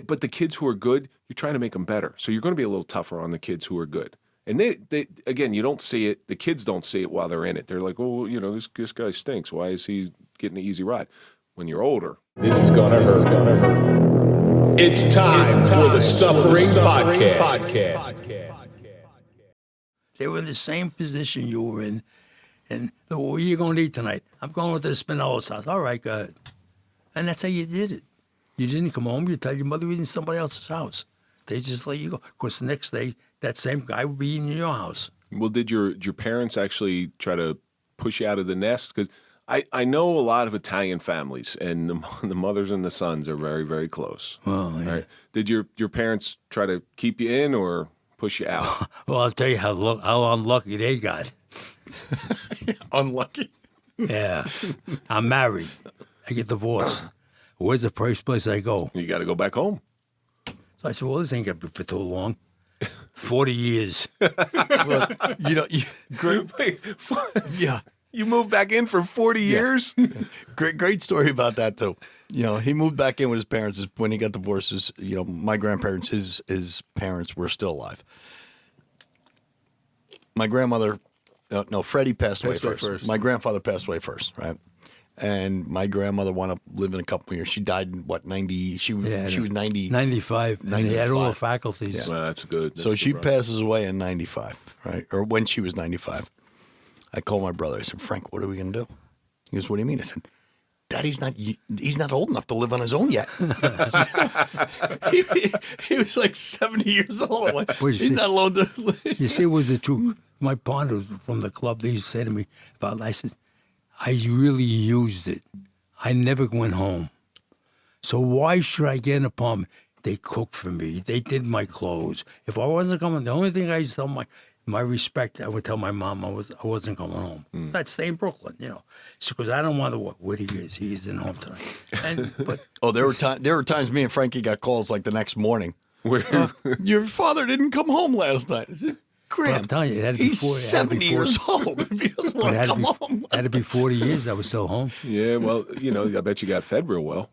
But the kids who are good, you're trying to make them better. So you're going to be a little tougher on the kids who are good. And they again, you don't see it. The kids don't see it while they're in it. They're like, oh, this guy stinks. Why is he getting an easy ride? When you're older, this is going to hurt. It's time for the Suffering Podcast. They were in the same position you were in. And what are you going to eat tonight? I'm going to the Spinelli's house. All right, go ahead. And that's how you did it. You didn't come home. You tell your mother you were in somebody else's house. They just let you go. Of course, the next day, that same guy would be in your house. Well, did your parents actually try to push you out of the nest? Because I know a lot of Italian families, and the mothers and the sons are very, very close. Oh, yeah. Right? Did your parents try to keep you in or push you out? Well, I'll tell you how unlucky they got. Unlucky? Yeah. I'm married. I get divorced. Where's the first place I go? You got to go back home. So I said, well, this ain't going to be for too long. 40 years. Well, Wait, yeah. You moved back in for 40 years? Great story about that, too. He moved back in with his parents when he got divorced. My grandparents, his parents were still alive. My grandmother, Freddie passed away first. My grandfather passed away first, right? And my grandmother wound up living a couple of years. She died in, 90? She was 90. 95. And he had all the faculties. Yeah. Well, that's good. So she passes away in 95, right? Or when she was 95. I called my brother. I said, Frank, what are we going to do? He goes, what do you mean? I said, Daddy's he's not old enough to live on his own yet. he was like 70 years old. Like, he's not alone to live. You see, it was the truth. My partners from the club, they used to say to me about license, I really used it. I never went home. So why should I get an apartment? They cooked for me. They did my clothes. If I wasn't coming, the only thing I used to tell my respect, I would tell my mom I wasn't coming home. So I'd stay in Brooklyn, because I don't want to work. Where he is. He isn't home tonight. There were times me and Frankie got calls like the next morning. Your father didn't come home last night. I said, Graham, I'm telling you, he's 70 years old. If he doesn't want to come home. Had to be 40 years. I was still home. Yeah, well, I bet you got fed real well.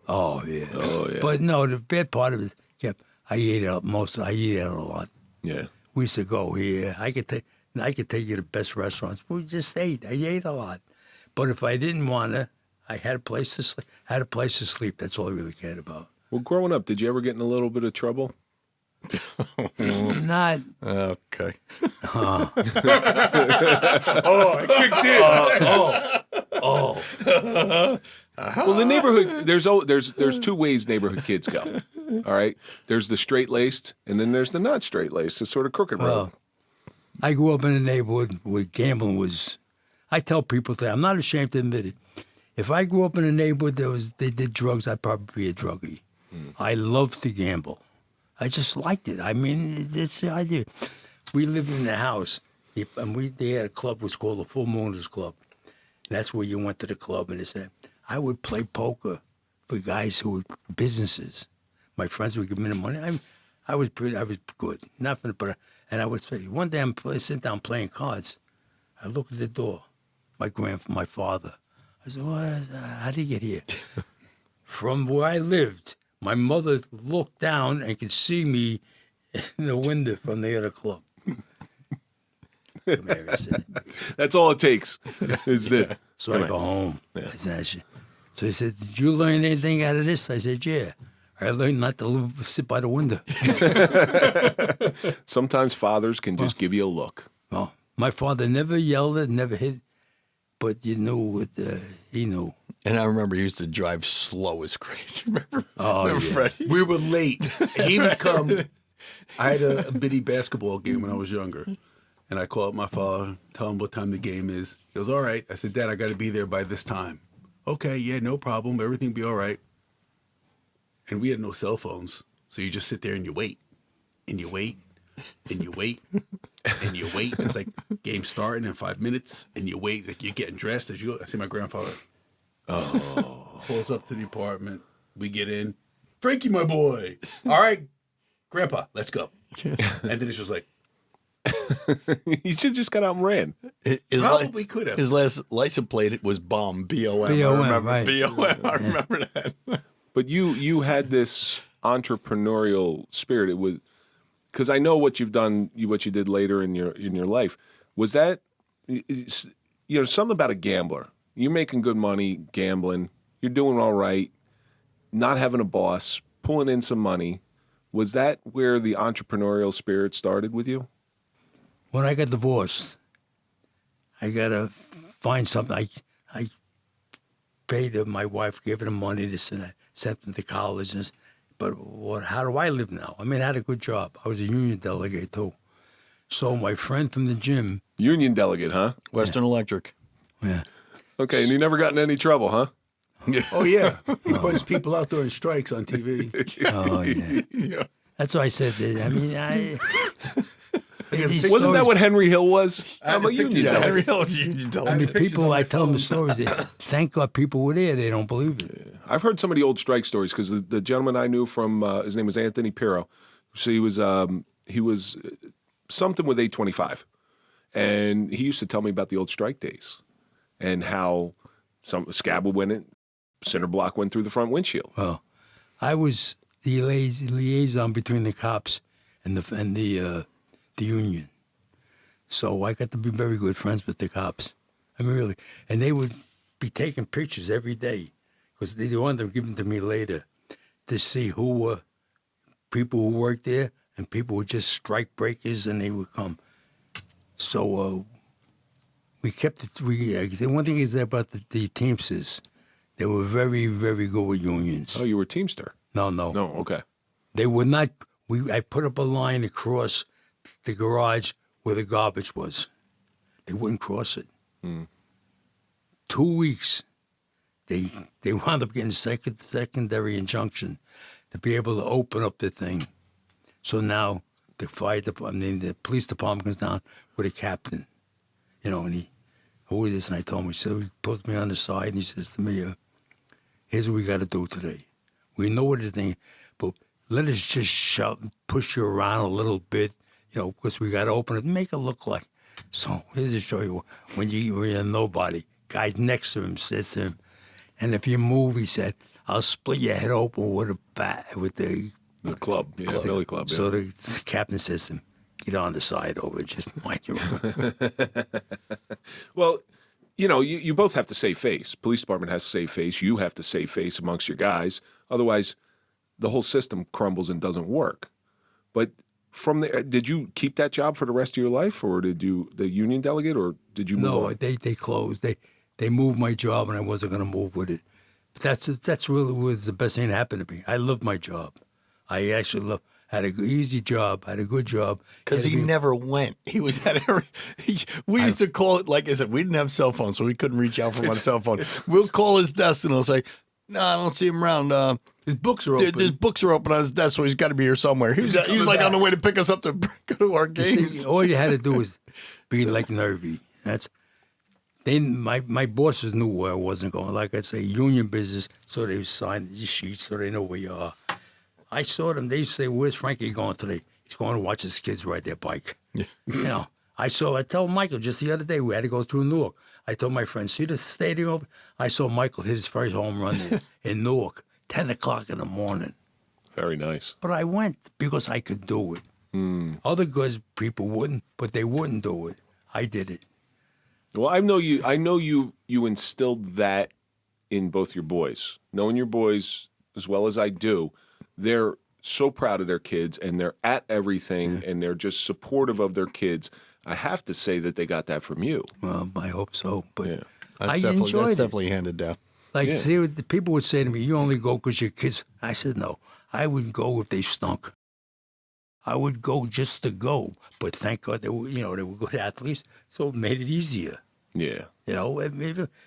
Oh, yeah. Oh, yeah. But no, the bad part of it, I ate out I eat out a lot. Yeah. We used to go here. I could take you to the best restaurants. We just ate. I ate a lot. But if I didn't want to, I had a place to sleep. That's all I really cared about. Well, growing up, did you ever get in a little bit of trouble? Not. Okay. Oh, I kicked in. Well, the neighborhood, there's two ways neighborhood kids go. All right? There's the straight-laced, and then there's the not straight-laced. It's sort of crooked road. I grew up in a neighborhood where gambling was. I tell people that I'm not ashamed to admit it. If I grew up in a neighborhood they did drugs, I'd probably be a druggie. I loved to gamble. I just liked it. I mean, it's the idea. We lived in the house, and they had a club was called the Full Mooners Club. And that's where you went to the club, and they said, I would play poker for guys who were businesses. My friends would give me the money. I was good. Nothing, and I would say, one day I'm sitting down playing cards. I look at the door. My father. I said, how did he get here? From where I lived. My mother looked down and could see me in the window from the other club. That's all it takes. So I go home. Yeah. So he said, did you learn anything out of this? I said, yeah. I learned not to sit by the window. Sometimes fathers can just give you a look. Well, my father never yelled it, never hit, but you knew what he knew. And I remember he used to drive slow as crazy. Remember yeah. Freddie? We were late. He would come. I had a bitty basketball game when I was younger. And I called my father, tell him what time the game is. He goes, all right. I said, Dad, I got to be there by this time. Okay, yeah, no problem. Everything will be all right. And we had no cell phones. So you just sit there and you wait. And you wait. And you wait. And you wait. It's like game starting in 5 minutes. And you wait. Like you're getting dressed as you go. I see my grandfather. Pulls up to the apartment. We get in. Frankie, my boy. All right, Grandpa, let's go. And then it's just like. He should just got out and ran. Probably could have. His last license plate was BOM, B-O-M. B-O-M, I remember right. B-O-M. I remember that. But you had this entrepreneurial spirit, it was because I know what you've done, what you did later in your life. Was that something about a gambler? You're making good money gambling. You're doing all right. Not having a boss, pulling in some money. Was that where the entrepreneurial spirit started with you? When I got divorced, I got to find something. I paid my wife, gave her the money to send them to college. But how do I live now? I mean, I had a good job. I was a union delegate, too. So my friend from the gym. Union delegate, huh? Western Electric. Yeah. Okay, and you never got in any trouble, huh? Oh, yeah. He puts people out during strikes on TV. Oh, yeah. That's why I said that. I mean, Wasn't that what Henry Hill was? I'm a union Yeah, delegate. Henry Hill's union I delegate. mean, people, I tell them the stories. Thank God people were there. They don't believe it. I've heard some of the old strike stories because the gentleman I knew from his name was Anthony Pirro. So he was something with 825, and he used to tell me about the old strike days and how some scab would win it, cinder block went through the front windshield. Well, I was the liaison between the cops and the union, so I got to be very good friends with the cops. I mean, really, and they would be taking pictures every day because they wanted them given to me later to see who were people who worked there and people who were just strike breakers, and they would come. So we kept it. The one thing is about the Teamsters, they were very, very good with unions. Oh, you were a Teamster? No. No, okay. They would not. I put up a line across the garage where the garbage was. They wouldn't cross it. 2 weeks. They wound up getting secondary injunction to be able to open up the thing. So now the fire department, the police department comes down with a captain, and he, who is this? And I told him, so he puts me on the side and he says to me, here's what we got to do today. We know what the thing, but let us just shout and push you around a little bit, because we got to open it and make it look like. So here's to show you when you're a nobody. Guy next to him says to him, and if you move, he said, I'll split your head open with a bat, with the club, Billy Club. Yeah. So the captain says to him, get on the side over, just mind your own. Well, you both have to save face. Police department has to save face. You have to save face amongst your guys. Otherwise, the whole system crumbles and doesn't work. But from there, did you keep that job for the rest of your life, or did you the union delegate, or did you move No, on? they closed. They moved my job, and I wasn't going to move with it. But that's really was the best thing that happened to me. I loved my job. I actually had an easy job, had a good job. Because he never went. He was at every. We used to call it, like I said, we didn't have cell phones, so we couldn't reach out from on cell phone. We'll call his desk and he'll say, "No, I don't see him around. His books are open. His books are open on his desk, so he's got to be here somewhere." He was like on the way to pick us up to go to our games. See, all you had to do was be like nervy. My bosses knew where I wasn't going. Like I say, union business, so they signed these sheets so they know where you are. I saw them. They used to say, "Where's Frankie going today?" He's going to watch his kids ride their bike. Yeah. I told Michael just the other day, we had to go through Newark. I told my friend, see the stadium over? I saw Michael hit his first home run in Newark, 10 o'clock in the morning. Very nice. But I went because I could do it. Other good people wouldn't, but they wouldn't do it. I did it. Well, I know you instilled that in both your boys. Knowing your boys as well as I do, they're so proud of their kids and they're at everything and they're just supportive of their kids. I have to say that they got that from you. Well, I hope so. But I That's enjoyed it. definitely handed down. See, the people would say to me, "You only go because your kids." I said, "No, I would go if they stunk. I would go just to go." But thank God they were good athletes, so it made it easier. Yeah.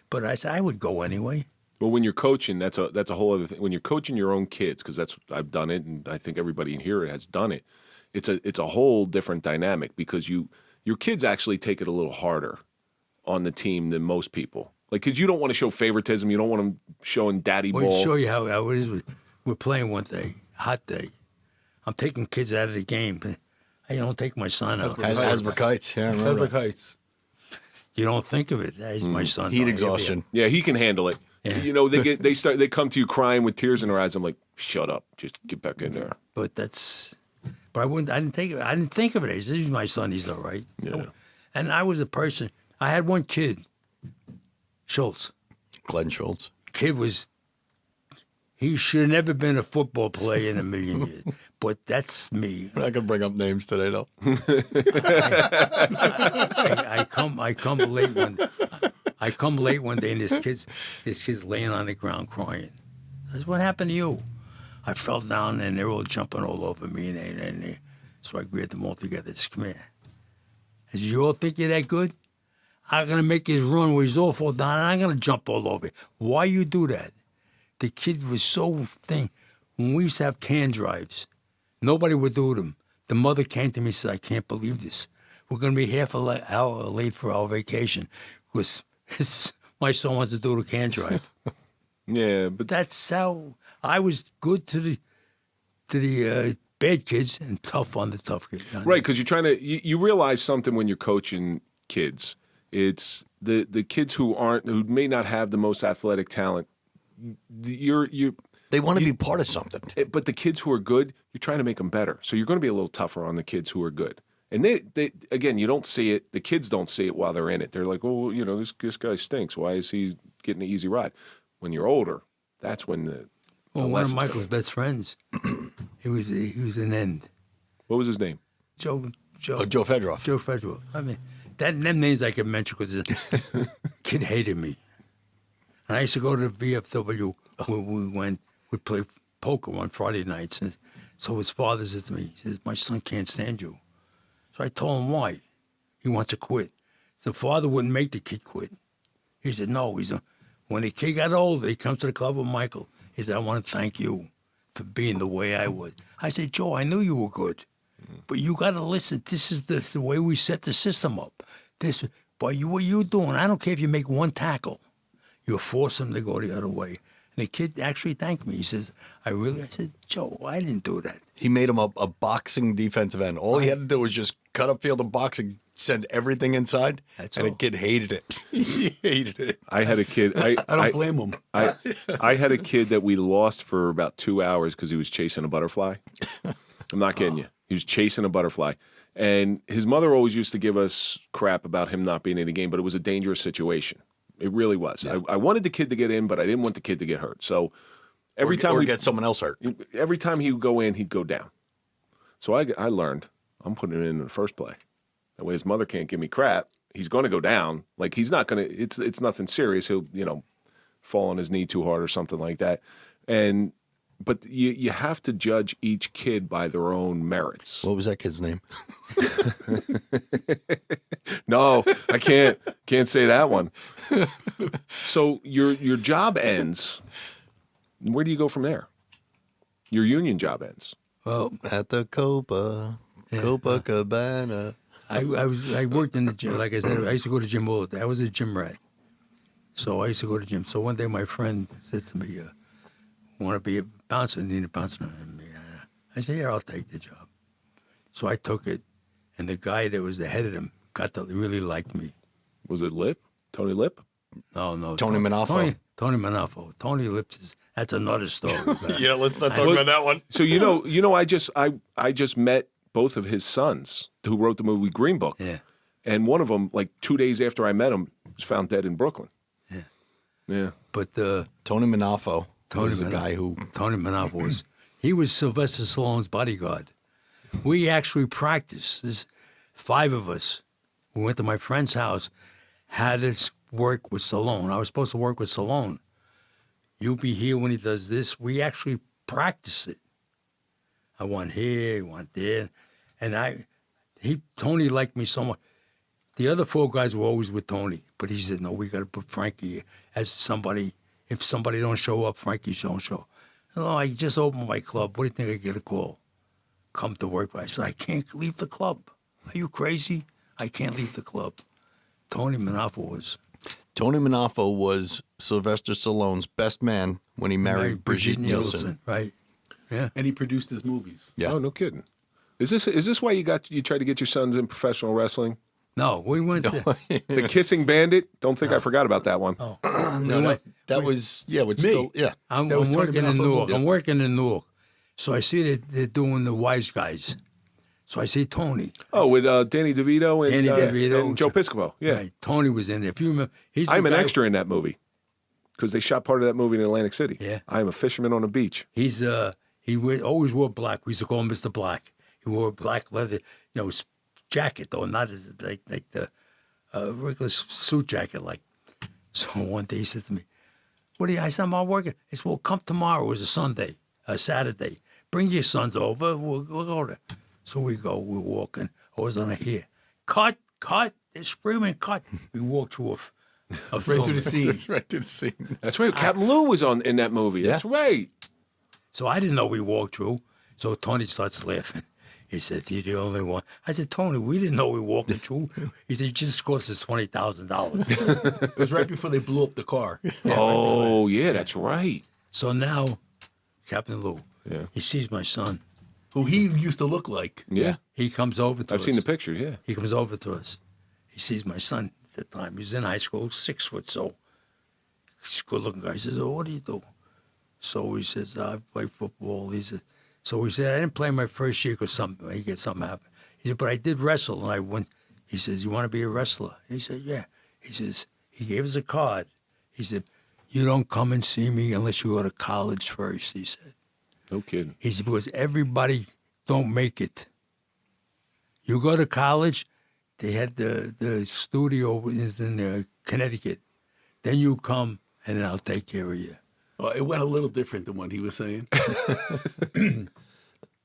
But I said I would go anyway. But when you're coaching, that's a whole other thing. When you're coaching your own kids, because I've done it, and I think everybody in here has done it. It's a whole different dynamic because your kids actually take it a little harder on the team than most people. Like, because you don't want to show favoritism, you don't want them showing daddy Well, ball. show you how it is. We're playing one day, hot day. I'm taking kids out of the game. I don't take my son out. Hasbrook Heights, yeah, I remember Hasbrook that. Heights. You don't think of it. He's my son. Heat exhaustion. Yeah, he can handle it. You know, they come to you crying with tears in their eyes. I'm like, shut up, just get back in there. But I didn't think of it. This is my son. He's all right. Yeah. And I was a person. I had one kid, Schultz. Glenn Schultz. He should have never been a football player in a million years. But that's me. We're not gonna bring up names today, though. I come late one day, and this kid's laying on the ground crying. I said, "What happened to you?" I fell down, and they're all jumping all over me, and so I grabbed them all together. I said, "Come here." I said, "You all think you're that good? I'm gonna make his run where he's all fall down, and I'm gonna jump all over you. Why you do that?" The kid was so thin. When we used to have can drives, nobody would do them. The mother came to me and said, "I can't believe this. We're going to be half an hour late for our vacation because my son wants to do the can drive." Yeah, but That's how I was good to the bad kids and tough on the tough kids. right, because you're trying to you realize something when you're coaching kids. It's the kids who may not have the most athletic talent. They want to be part of something. But the kids who are good, you're trying to make them better. So you're going to be a little tougher on the kids who are good. And they again, you don't see it. The kids don't see it while they're in it. They're like, "Oh, you know, this guy stinks. Why is he getting an easy ride?" When you're older, that's when the one of Michael's best friends, he was an end. What was his name? Joe Fedorov. Joe Fedorov. I mean, them names I can mention because the kid hated me. And I used to go to the VFW where we'd play poker on Friday nights. And so his father says to me, he says, "My son can't stand you." So I told him why. He wants to quit. So the father wouldn't make the kid quit. He said, "No." When the kid got older, he comes to the club with Michael. He said, "I want to thank you for being the way I was." I said, "Joe, I knew you were good. But you got to listen. This is the way we set the system up. What you're doing, I don't care if you make one tackle. You force him to go the other way." And the kid actually thanked me. He says, I said, "Joe, I didn't do that." He made him a boxing defensive end. All he had to do was just cut up field of boxing, send everything inside, That's and all. the kid hated it. He hated it. I had a kid. I don't blame him. I had a kid that we lost for about 2 hours because he was chasing a butterfly. I'm not kidding you. He was chasing a butterfly. And his mother always used to give us crap about him not being in the game, but it was a dangerous situation. It really was. Yeah. I wanted the kid to get in, but I didn't want the kid to get hurt. So every time we get someone else hurt. Every time he would go in, he'd go down. So I learned I'm putting him in the first play. That way his mother can't give me crap. He's going to go down. Like he's not going to. It's nothing serious. He'll fall on his knee too hard or something like that. But you have to judge each kid by their own merits. What was that kid's name? No, I can't say that one. So your job ends. Where do you go from there? Your union job ends. Well, At the Copacabana. I worked in the gym. Like I said, I used to go to the gym all the time. I was a gym rat. So I used to go to the gym. So one day my friend said to me, "Want to be a bouncer? Need a bouncer?" I said, "Yeah, I'll take the job." So I took it, and the guy that was the head of them really liked me. Was it Lip? Tony Lip? No. Tony Manafo. Tony Manafo. Tony Lips that's another story. Yeah, let's not talk about that one. So I just met both of his sons who wrote the movie Green Book. Yeah. And one of them, like 2 days after I met him, was found dead in Brooklyn. Yeah. Yeah. But Tony Manafo was the guy who... Tony Manafo he was Sylvester Stallone's bodyguard. We actually practiced. There's 5 of us. We went to my friend's house, had us work with Stallone. I was supposed to work with Stallone. You'll be here when he does this. We actually practiced it. I want here, I want there. And Tony liked me so much. The other 4 guys were always with Tony, but he said, "No, we got to put Frankie as somebody. If somebody don't show up, Frankie don't show." "No, I just opened my club. What do you think I get a call? Come to work." I said, "I can't leave the club. Are you crazy? I can't leave the club." Tony Manafo was Sylvester Stallone's best man when he married Brigitte Nielsen. Right. Yeah. And he produced his movies. Yeah. Oh, no kidding. Is this why you tried to get your sons in professional wrestling? No, we went to. The Kissing Bandit. Don't think I forgot about that one. Oh, No, that was Me. still yeah. I'm That was Tony working in Manalfa Newark. movie. I'm working in Newark. So I see that they're doing the Wise Guys. So I see Tony. Oh, with Danny DeVito and, Danny DeVito. and Joe Piscopo. Yeah. Right, Tony was in there. If you remember, he's the I'm an guy- extra in that movie because they shot part of that movie in Atlantic City. Yeah. I'm a fisherman on a beach. Always wore black. We used to call him Mr. Black. He wore a black leather, jacket though, not as like the regular suit jacket. Like, so one day he said to me, "What are you?" I said, "I'm working." He said, "Well, come tomorrow. It was a Saturday. Bring your sons over. We'll go there." So we go. We're walking. I was on a here. Cut! They're screaming, cut! We walked through a Right film. through the scene. That's right to the scene. That's right. Captain Lou was in that movie. Yeah. That's right. So I didn't know we walked through. So Tony starts laughing. He said, "You're the only one." I said, "Tony, we didn't know we were walking through." He said, "It just cost us $20,000." It was right before they blew up the car. Oh, yeah, that's right. So now, Captain Lou, Yeah. he sees my son. Who he used to look like. Yeah. He comes over to us. I've seen the pictures, yeah. He comes over to us. He sees my son at the time. He was in high school, 6 foot so. He's a good-looking guy. He says, "Oh, what do you do?" So he says, "I play football." He said, "I didn't play my first year because something happened." He said, "But I did wrestle, and I went." He says, "You want to be a wrestler?" He said, "Yeah." He says, he gave us a card. He said, "You don't come and see me unless you go to college first," he said. No kidding. He said, "Because everybody don't make it. You go to college, they had the studio is in Connecticut. Then you come, and then I'll take care of you." Well, it went a little different than what he was saying.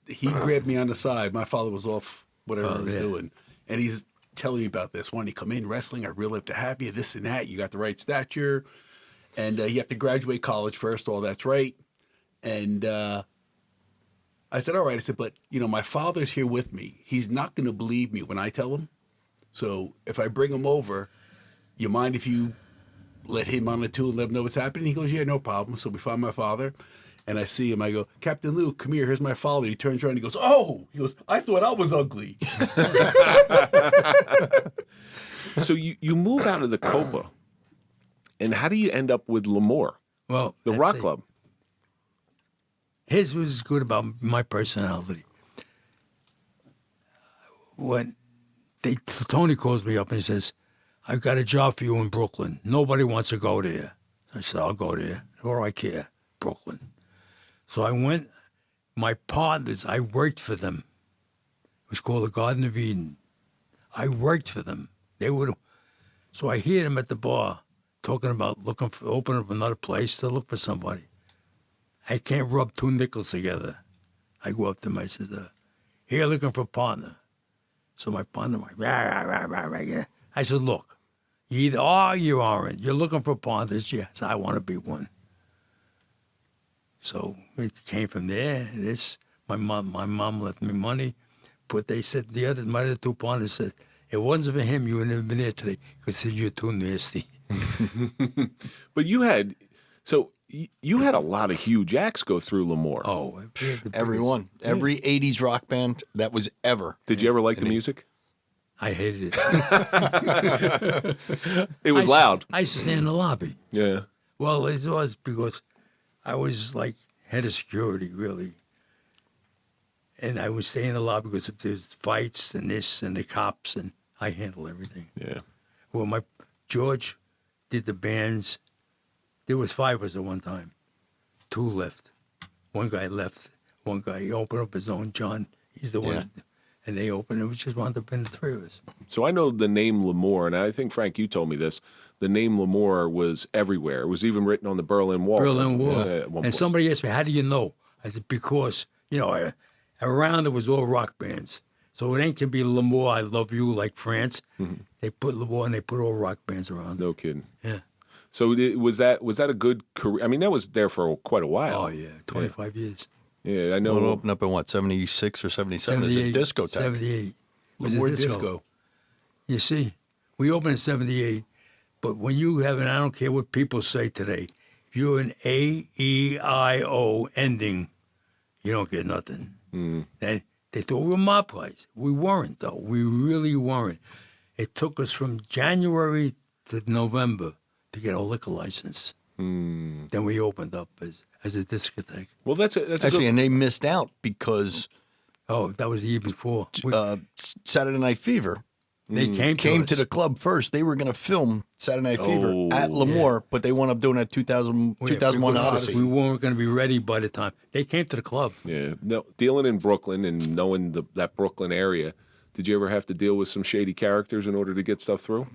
He grabbed me on the side. My father was off whatever he was doing. And he's telling me about this. When you come in wrestling, I really have to have you, this and that. You got the right stature. And you have to graduate college first. All that's right. And I said, all right. I said, but, my father's here with me. He's not going to believe me when I tell him. So if I bring him over, you mind if you let him on the tool and let him know what's happening? He goes, "Yeah, no problem." So we find my father, and I see him. I go, "Captain Lou, come here. Here's my father." He turns around. He goes, "Oh!" He goes, "I thought I was ugly." So you move out of the Copa, and how do you end up with Lemore, Well, the that's rock it. club? His was good about my personality. When Tony calls me up and he says, "I've got a job for you in Brooklyn. Nobody wants to go there." I said, "I'll go there. What do I care? Brooklyn." So I went. My partners, I worked for them. It was called the Garden of Eden. I worked for them. They would. So I hear them at the bar talking about opening up another place to look for somebody. I can't rub 2 nickels together. I go up to them. I said, "Here, looking for a partner." So my partner went, "Rah, rah, rah, rah, rah, yeah." I said, "Look, you either are or you aren't. You're looking for partners." Yes, I want to be one. So it came from there. My mom left me money, but they said my other 2 partners said, "It wasn't for him. You would never been here today because you're too nasty." But you had a lot of huge acts go through Lemore. Oh, we had the biggest- Everyone, every '80s rock band that was ever. Did you ever like the music? I hated it. It was loud. I used to stay in the lobby. Yeah. Well, it was because I was like head of security, really. And I would stay in the lobby because if there's fights and this and the cops, and I handle everything. Yeah. Well, George did the bands. There was 5 of us at one time. 2 left. One guy left. One guy, he opened up his own, John. He's the one. And they opened it. We just wound up in the 3 of us. So I know the name Lemore, and I think, Frank, you told me this. The name Lemore was everywhere. It was even written on the Berlin Wall. Berlin Wall. At one And point. somebody asked me, "How do you know?" I said, "Because, around it was all rock bands. So it ain't can be Lemore, I Love You, like France. Mm-hmm. They put Lemore and they put all rock bands around it. No kidding. Yeah. So was that a good career? I mean, that was there for quite a while. Oh, yeah. 25 years. Yeah, I know. It opened up in what, 76 or 77 as a 78, discotheque. 78. Was More a disco. You see, we opened in 78, but when you have I don't care what people say today, if you're an A-E-I-O ending, you don't get nothing. They thought we were mob guys. We weren't, though. We really weren't. It took us from January to November to get a liquor license. Then we opened up as a discotheque. Well, that's a Actually, good, and they missed out because Oh, that was the year before. Saturday Night Fever They came to us. the club first. They were going to film Saturday Night Fever at Lemore, but they wound up doing that 2001 Odyssey. We weren't going to be ready by the time. They came to the club. yeah. No, dealing in Brooklyn and knowing that Brooklyn area, did you ever have to deal with some shady characters in order to get stuff through?